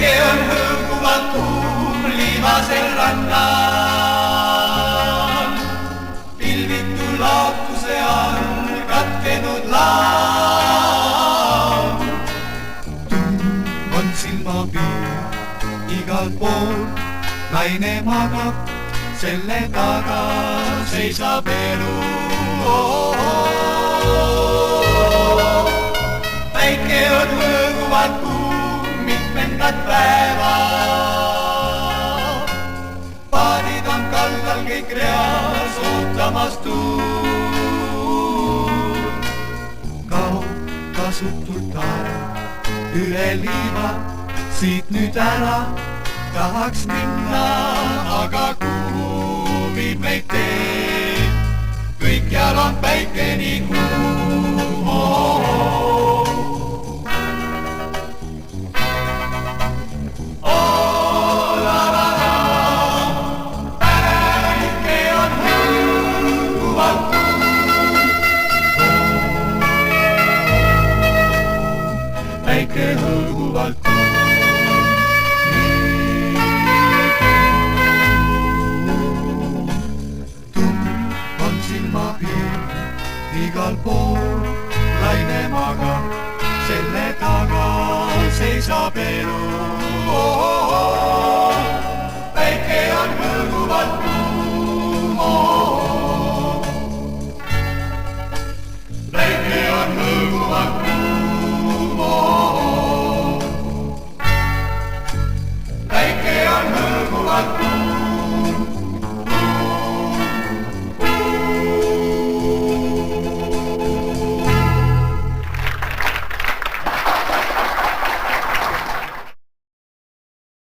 päike on hõõguvalt kuum liivasel rannal. Pilvitu laotuse all katkenud laul. Tuum on silmapiir igal pool, naine magab, selle taga seisab elu. Päike on hõõguvalt kuum mitmendat päeva. Paadid on kallal kõik reas ootamas tuul. Kaob kasutult aeg üle liiva, siit nüüd ära tahaks minna, aga kuhu viib meid tee? Kõikjal on päike nii kuum. Päike on hõõguvalt kuum. Päike hõõguvalt kuum. Igal pool laine magab, selle taga seisab elu.